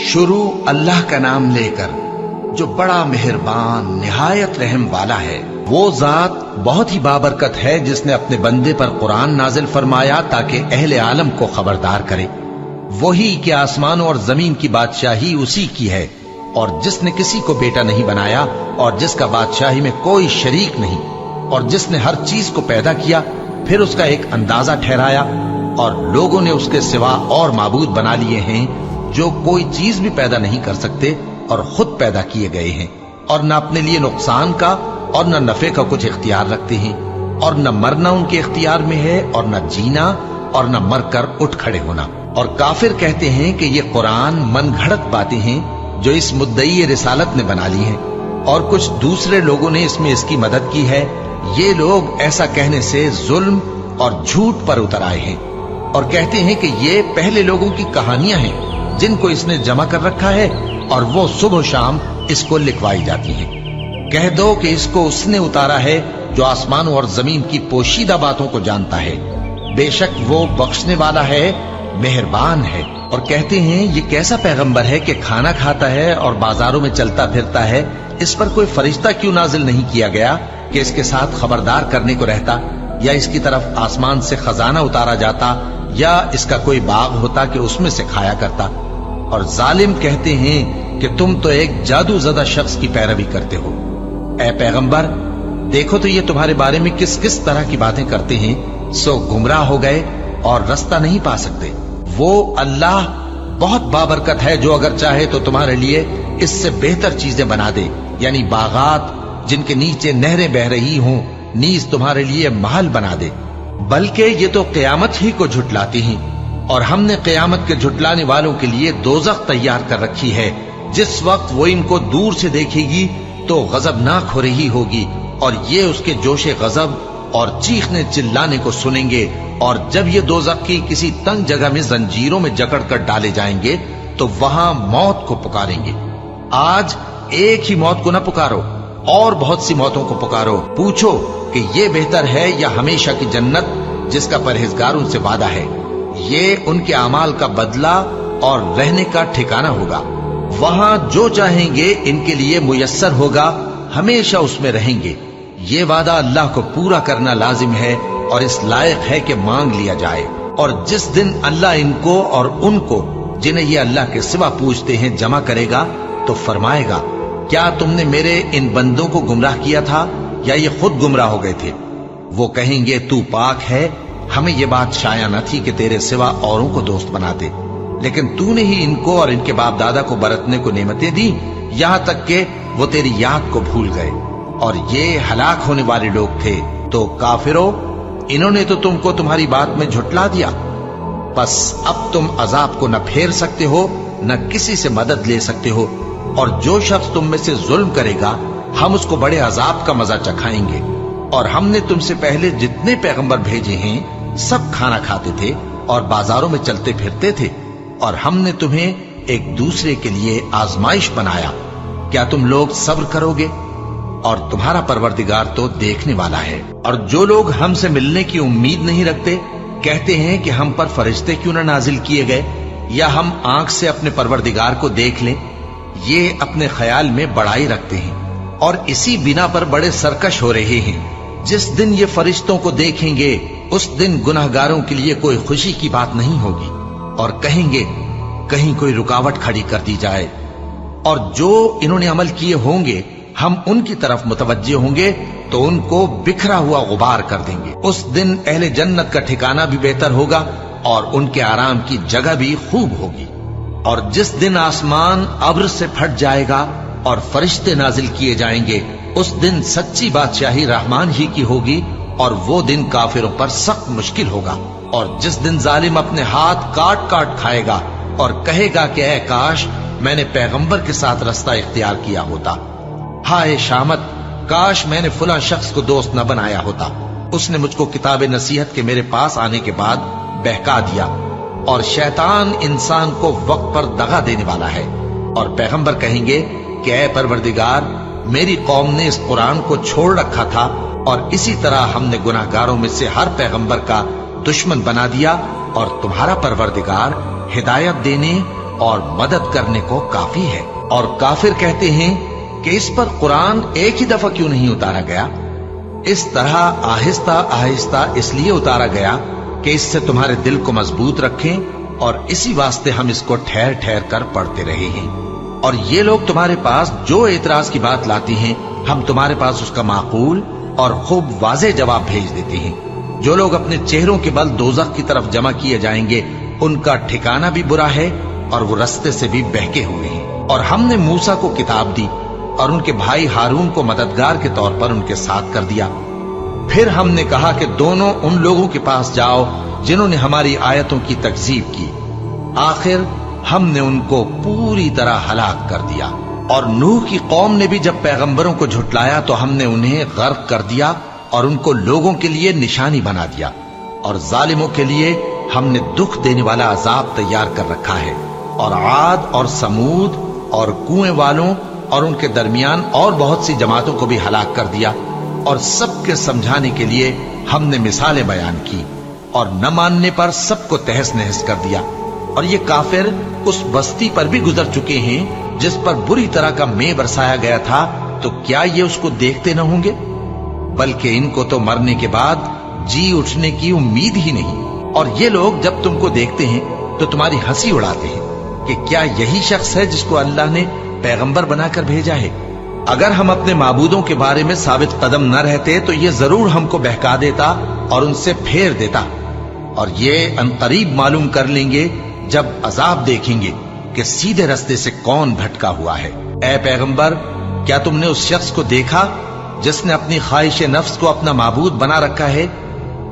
شروع اللہ کا نام لے کر جو بڑا مہربان نہایت رحم والا ہے۔ وہ ذات بہت ہی بابرکت ہے جس نے اپنے بندے پر قرآن نازل فرمایا تاکہ اہل عالم کو خبردار کرے۔ وہی کہ آسمانوں اور زمین کی بادشاہی اسی کی ہے، اور جس نے کسی کو بیٹا نہیں بنایا اور جس کا بادشاہی میں کوئی شریک نہیں، اور جس نے ہر چیز کو پیدا کیا پھر اس کا ایک اندازہ ٹھہرایا، اور لوگوں نے اس کے سوا اور معبود بنا لیے ہیں جو کوئی چیز بھی پیدا نہیں کر سکتے اور خود پیدا کیے گئے ہیں، اور نہ اپنے لیے نقصان کا اور نہ نفع کا کچھ اختیار رکھتے ہیں، اور نہ مرنا ان کے اختیار میں ہے اور نہ جینا اور نہ مر کر اٹھ کھڑے ہونا۔ اور کافر کہتے ہیں کہ یہ قرآن من گھڑت باتیں ہیں جو اس مدعی رسالت نے بنا لی ہیں، اور کچھ دوسرے لوگوں نے اس میں اس کی مدد کی ہے۔ یہ لوگ ایسا کہنے سے ظلم اور جھوٹ پر اتر آئے ہیں، اور کہتے ہیں کہ یہ پہلے لوگوں کی کہانیاں ہیں جن کو اس نے جمع کر رکھا ہے، اور وہ صبح و شام اس کو لکھوائی جاتی ہیں۔ کہہ دو کہ اس کو اس نے اتارا ہے جو آسمانوں اور زمین کی پوشیدہ باتوں کو جانتا ہے، بے شک وہ بخشنے والا ہے، مہربان ہے۔ اور کہتے ہیں یہ کیسا پیغمبر ہے کہ کھانا کھاتا ہے اور بازاروں میں چلتا پھرتا ہے، اس پر کوئی فرشتہ کیوں نازل نہیں کیا گیا کہ اس کے ساتھ خبردار کرنے کو رہتا، یا اس کی طرف آسمان سے خزانہ اتارا جاتا، یا اس کا کوئی باغ ہوتا کہ اس میں سے کھایا کرتا۔ اور ظالم کہتے ہیں کہ تم تو ایک جادو زدہ شخص کی پیروی کرتے ہو۔ اے پیغمبر دیکھو تو یہ تمہارے بارے میں کس کس طرح کی باتیں کرتے ہیں، سو گمراہ ہو گئے اور رستہ نہیں پا سکتے۔ وہ اللہ بہت بابرکت ہے جو اگر چاہے تو تمہارے لیے اس سے بہتر چیزیں بنا دے، یعنی باغات جن کے نیچے نہریں بہ رہی ہوں، نیز تمہارے لیے محل بنا دے۔ بلکہ یہ تو قیامت ہی کو جھٹلاتی ہیں، اور ہم نے قیامت کے جھٹلانے والوں کے لیے دوزخ تیار کر رکھی ہے، جس وقت وہ ان کو دور سے دیکھے گی تو غضبناک ہو رہی ہوگی، اور یہ اس کے جوش غضب اور چیخنے چلانے کو سنیں گے۔ اور جب یہ دوزخ کی کسی تنگ جگہ میں زنجیروں میں جکڑ کر ڈالے جائیں گے تو وہاں موت کو پکاریں گے۔ آج ایک ہی موت کو نہ پکارو، اور بہت سی موتوں کو پکارو، پوچھو کہ یہ بہتر ہے یا ہمیشہ کی جنت جس کا پرہیزگاروں سے وعدہ ہے۔ یہ ان کے اعمال کا بدلہ اور رہنے کا ٹھکانہ ہوگا، وہاں جو چاہیں گے ان کے لیے میسر ہوگا، ہمیشہ اس میں رہیں گے۔ یہ وعدہ اللہ کو پورا کرنا لازم ہے اور اس لائق ہے کہ مانگ لیا جائے۔ اور جس دن اللہ ان کو اور ان کو جنہیں یہ اللہ کے سوا پوچھتے ہیں جمع کرے گا تو فرمائے گا، کیا تم نے میرے ان بندوں کو گمراہ کیا تھا یا یہ خود گمراہ ہو گئے تھے؟ وہ کہیں گے تو پاک ہے، ہمیں یہ بات شایع نہ تھی کہ تیرے سوا اوروں کو دوست بناتے، لیکن تو نے ہی ان کو اور ان کے باپ دادا کو برتنے کو نعمتیں دی، یہاں تک کہ وہ تیری یاد کو بھول گئے، اور یہ ہلاک ہونے والے لوگ تھے۔ تو کافرو، انہوں نے تو تم کو تمہاری بات میں جھٹلا دیا، بس اب تم عذاب کو نہ پھیر سکتے ہو نہ کسی سے مدد لے سکتے ہو، اور جو شخص تم میں سے ظلم کرے گا ہم اس کو بڑے عذاب کا مزہ چکھائیں گے۔ اور ہم نے تم سے پہلے جتنے پیغمبر بھیجے ہیں سب کھانا کھاتے تھے اور بازاروں میں چلتے پھرتے تھے، اور ہم نے تمہیں ایک دوسرے کے لیے آزمائش بنایا، کیا تم لوگ صبر کرو گے؟ اور تمہارا پروردگار تو دیکھنے والا ہے۔ اور جو لوگ ہم سے ملنے کی امید نہیں رکھتے کہتے ہیں کہ ہم پر فرشتے کیوں نہ نازل کیے گئے، یا ہم آنکھ سے اپنے پروردگار کو دیکھ لیں۔ یہ اپنے خیال میں بڑائی رکھتے ہیں اور اسی بنا پر بڑے سرکش ہو رہے ہیں۔ جس دن یہ فرشتوں کو دیکھیں گے اس دن گناہگاروں کے لیے کوئی خوشی کی بات نہیں ہوگی، اور کہیں گے کہیں کوئی رکاوٹ کھڑی کر دی جائے۔ اور جو انہوں نے عمل کیے ہوں گے ہم ان کی طرف متوجہ ہوں گے تو ان کو بکھرا ہوا غبار کر دیں گے۔ اس دن اہل جنت کا ٹھکانہ بھی بہتر ہوگا اور ان کے آرام کی جگہ بھی خوب ہوگی۔ اور جس دن آسمان ابر سے پھٹ جائے گا اور فرشتے نازل کیے جائیں گے، اس دن سچی بادشاہی رحمان ہی کی ہوگی، اور وہ دن کافروں پر سخت مشکل ہوگا۔ اور جس دن ظالم اپنے ہاتھ کاٹ کاٹ کھائے گا اور کہے گا کہ اے کاش میں نے پیغمبر کے ساتھ رستہ اختیار کیا ہوتا، ہائے شامت، کاش میں نے فلاں شخص کو دوست نہ بنایا ہوتا، اس نے مجھ کو کتاب نصیحت کے میرے پاس آنے کے بعد بہکا دیا۔ اور شیطان انسان کو وقت پر دغا دینے والا ہے۔ اور پیغمبر کہیں گے کہ اے پروردگار، میری قوم نے اس قرآن کو چھوڑ رکھا تھا، اور اسی طرح ہم نے گناہگاروں میں سے ہر پیغمبر کا دشمن بنا دیا، اور تمہارا پروردگار ہدایت دینے और मदद करने को काफी है। और काफिर कहते हैं कि इस पर कुरान एक ही दफा क्यों नहीं उतारा गया? इस तरह आहिस्ता आहिस्ता इसलिए उतारा गया कि इससे तुम्हारे दिल को मजबूत रखें, और इसी वास्ते हम इसको ठहर ठहर कर पढ़ते रहे हैं। और ये लोग तुम्हारे पास जो एतराज की बात लाती हैं, हम तुम्हारे पास उसका माकूल और खूब वाज़ेह जवाब भेज देते हैं। जो लोग अपने चेहरों के बल दोज़ख की तरफ जमा किए जाएंगे, उनका ठिकाना भी बुरा है और वो रस्ते से भी बहके हुए हैं। और हमने मूसा को किताब दी और उनके भाई हारून को मददगार के तौर पर उनके साथ कर दिया। फिर हमने कहा कि दोनों उन लोगों के पास जाओ जिन्होंने हमारी आयतों की तकज़ीब की। आखिर हमने उनको पूरी तरह हलाक कर दिया। और नूह की कौम ने भी जब पैगंबरों को झुटलाया तो हमने उन्हें गर्क कर दिया और उनको लोगों के लिए निशानी बना दिया। और जालिमों के लिए हमने दुख देने वाला अजाब तैयार कर रखा है। और आद और समूद और कुएं वालों और उनके दरमियान और बहुत सी जमातों को भी हलाक कर दिया। और सबके समझाने के लिए हमने मिसालें बयान की, और न मानने पर सबको तहस नहस कर दिया। और ये काफिर उस बस्ती पर भी गुजर चुके हैं जिस पर बुरी तरह का मेह बरसाया गया था, तो क्या ये उसको देखते न होंगे? बल्कि इनको तो मरने के बाद जी उठने की उम्मीद ही नहीं। और ये लोग जब तुमको देखते हैं तो तुम्हारी हंसी उड़ाते हैं कि क्या यही शख्स है जिसको अल्लाह ने पैगंबर बनाकर भेजा है? अगर हम अपने माबूदों के बारे में साबित कदम न रहते तो ये जरूर हमको बहका देता और उनसे फेर देता। और ये अनकरीब मालूम कर लेंगे जब अजाब देखेंगे कि सीधे रास्ते से कौन भटका हुआ है। ऐ पैगंबर, क्या तुमने उस शख्स को देखा जिसने अपनी ख्वाहिश नफ्स को अपना माबूद बना रखा है?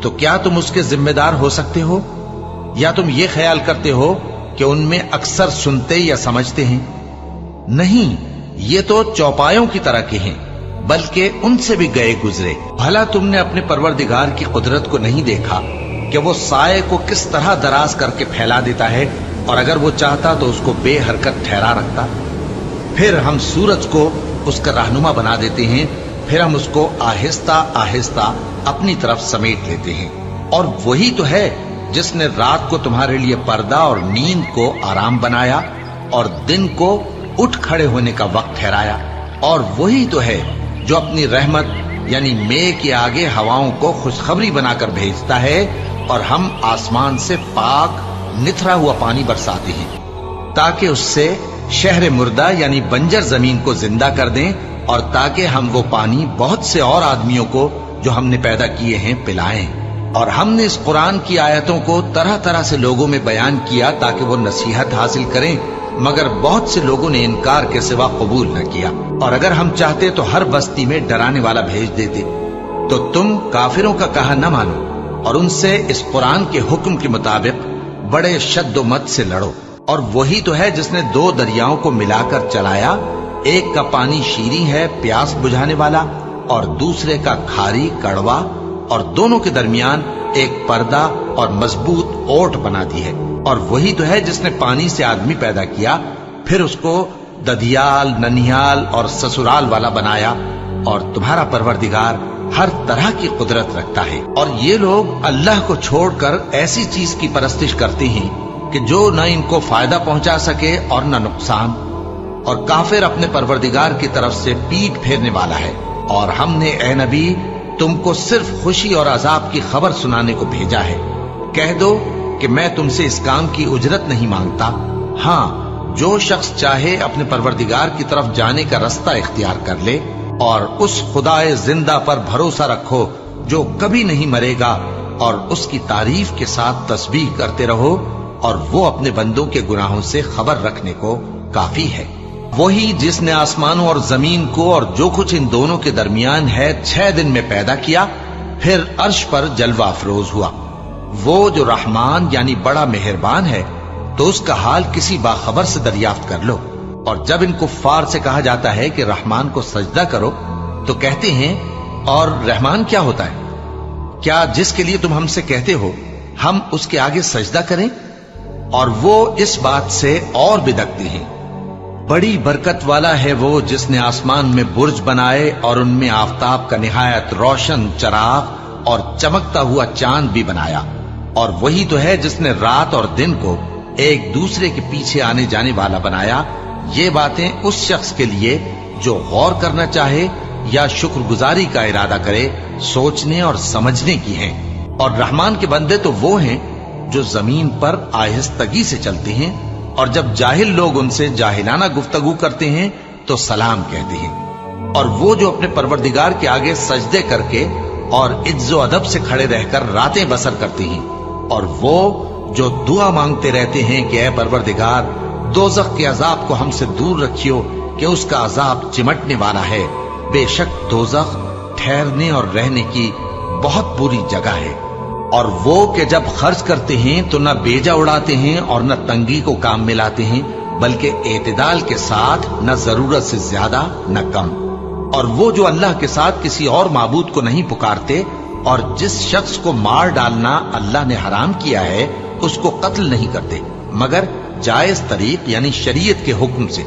तो क्या तुम उसके जिम्मेदार हो सकते हो? या तुम ये ख्याल करते हो कि उनमें अक्सर सुनते या समझते हैं? नहीं, ये तो चौपायों की तरह के हैं, बल्कि उनसे भी गए गुजरे। भला तुमने अपने परवरदिगार की कुदरत को नहीं देखा कि वो साए को किस तरह दराज करके फैला देता है, और अगर वो चाहता तो उसको बेहरकत ठहरा रखता। फिर हम सूरज को उसका रहनुमा बना देते हैं, फिर हम उसको आहिस्ता आहिस्ता अपनी तरफ समेट लेते हैं। और वही तो है जिसने रात को तुम्हारे लिए पर्दा और नींद को आराम बनाया और दिन को उठ खड़े होने का वक्त ठहराया। और वही तो है जो अपनी रहमत यानी मेघ के आगे हवाओं को खुशखबरी बनाकर भेजता है, और हम आसमान से पाक निथरा हुआ पानी बरसाते हैं ताकि उससे शहर मुर्दा यानी बंजर जमीन को जिंदा कर दें, और ताकि हम वो पानी बहुत से और आदमियों को जो हमने पैदा किए हैं पिलाएं। और हमने इस कुरान की आयतों को तरह तरह से लोगों में बयान किया ताकि वो नसीहत हासिल करें, मगर बहुत से लोगों ने इनकार के सिवा कबूल न किया। और अगर हम चाहते तो हर बस्ती में डराने वाला भेज देते। तो तुम काफिरों का कहा न मानो और उनसे इस कुरान के हुक्म के मुताबिक बड़े शद्दोमत से लड़ो। और वही तो है जिसने दो दरियाओं को मिलाकर चलाया, एक का पानी शीरी है प्यास बुझाने वाला, और दूसरे का खारी कड़वा, और दोनों के दरमियान एक पर्दा और मजबूत ओट बना दी है। और वही तो है जिसने पानी से आदमी पैदा किया, फिर उसको दधियाल, ननिहाल और ससुराल वाला बनाया। और तुम्हारा परवरदिगार हर तरह की कुदरत रखता है। और ये लोग अल्लाह को छोड़कर ऐसी चीज की परस्तिश करते हैं कि जो न इनको फायदा पहुंचा सके और न नुकसान। और काफिर अपने परवरदिगार की तरफ से पीठ फेरने वाला है। और हमने ए नबी तुमको सिर्फ खुशी और अजाब की खबर सुनाने को भेजा है। कह दो कि मैं तुमसे इस काम की उजरत नहीं मांगता। हाँ, जो शख्स चाहे अपने परवरदिगार की तरफ जाने का रास्ता इख्तियार कर ले, और उस खुदाए जिंदा पर भरोसा रखो जो कभी नहीं मरेगा, और उसकी तारीफ के साथ तस्बीह करते रहो, और वो अपने बंदों के गुनाहों से खबर रखने को काफी है। वही जिसने आसमानों और जमीन को और जो कुछ इन दोनों के दरमियान है 6 दिन में पैदा किया, फिर अर्श पर जलवा अफरोज हुआ। वो जो रहमान यानी बड़ा मेहरबान है, तो उसका हाल किसी बाखबर से दरियाफ्त कर लो। और जब इन कुफ्फार से कहा जाता है कि रहमान को सजदा करो, तो कहते हैं और रहमान क्या होता है? क्या जिसके लिए तुम हमसे कहते हो हम उसके आगे सजदा करें? और वो इस बात से और बिदकते हैं। बड़ी बरकत वाला है वो जिसने आसमान में बुर्ज बनाए और उनमें आफताब का निहायत रोशन चराग और चमकता हुआ चांद भी बनाया। और वही तो है जिसने रात और दिन को एक दूसरे के पीछे आने जाने वाला बनाया। ये बातें उस शख्स के लिए जो गौर करना चाहे या शुक्रगुजारी का इरादा करे, सोचने और समझने की हैं। और रहमान के बंदे तो वो हैं जो जमीन पर आहिस्तगी से चलते हैं, और जब जाहिल लोग उनसे जाहिलाना गुफ्तगू करते हैं तो सलाम कहते हैं। और वो जो अपने परवरदिगार के आगे सजदे करके और इज्जो अदब से खड़े रहकर रातें बसर करते हैं। और वो जो दुआ मांगते रहते हैं कि ऐ परवरदिगार, दोज़ख के अजाब को हमसे दूर रखियो कि उसका अजाब चिमटने वाला है। बेशक दोज़ख ठहरने और रहने की बहुत बुरी जगह है। और वो कि जब खर्च करते हैं तो न बेजा उड़ाते हैं और न तंगी को काम में लाते हैं, बल्कि एतदाल के साथ, न जरूरत से ज्यादा न कम। और वो जो अल्लाह के साथ किसी और माबूद को नहीं पुकारते, और जिस शख्स को मार डालना अल्लाह ने हराम किया है उसको कत्ल नहीं करते मगर जायज तरीक यानी शरीयत के हुक्म से,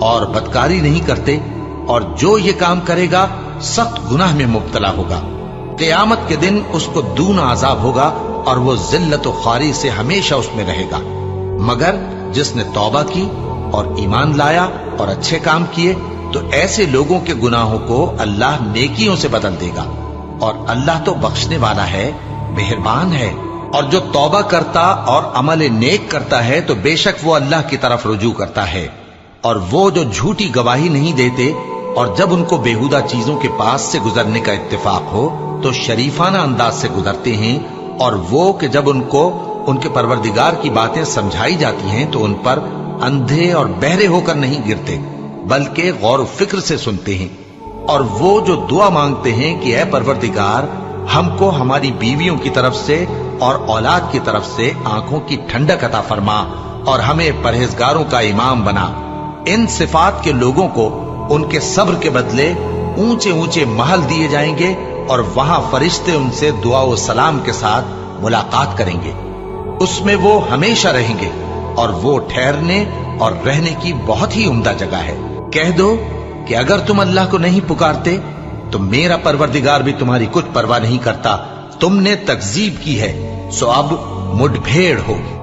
और बदकारी नहीं करते। और जो ये काम करेगा सख्त गुनाह में मुब्तला होगा। क़यामत के दिन उसको दूना अजाब होगा और वो जिल्लत और ख्वारी से हमेशा उसमें रहेगा। मगर जिसने तौबा की और ईमान लाया और अच्छे काम किए तो ऐसे लोगों के गुनाहों को अल्लाह नेकियों से बदल देगा, और अल्लाह तो बख्शने वाला है, मेहरबान है। और जो तौबा करता और अमल नेक करता है तो बेशक वो अल्लाह की तरफ रुजू करता है। और वो जो झूठी गवाही नहीं देते और जब उनको बेहुदा चीजों के पास से गुजरने का इत्तेफाक हो तो शरीफाना अंदाज से गुजरते हैं। और वो कि जब उनको उनके परवरदिगार की बातें समझाई जाती हैं तो उन पर अंधे और बहरे होकर नहीं गिरते, बल्कि गौर फिक्र से सुनते हैं। और वो जो दुआ मांगते हैं कि ऐ परवरदिगार, हमको हमारी बीवियों की तरफ से और औलाद की तरफ से आंखों की ठंडक अता फरमा और हमें परहेजगारों का इमाम बना। इन सिफात के लोगों को उनके सब्र के बदले ऊंचे ऊंचे महल दिए जाएंगे और वहां फरिश्ते उनसे दुआ और सलाम के साथ मुलाकात करेंगे। उसमें वो हमेशा रहेंगे और वो ठहरने और रहने की बहुत ही उम्दा जगह है। कह दो कि अगर तुम अल्लाह को नहीं पुकारते तो मेरा परवरदिगार भी तुम्हारी कुछ परवाह नहीं करता। तुमने तकजीब की है सो अब मुठभेड़ होगी।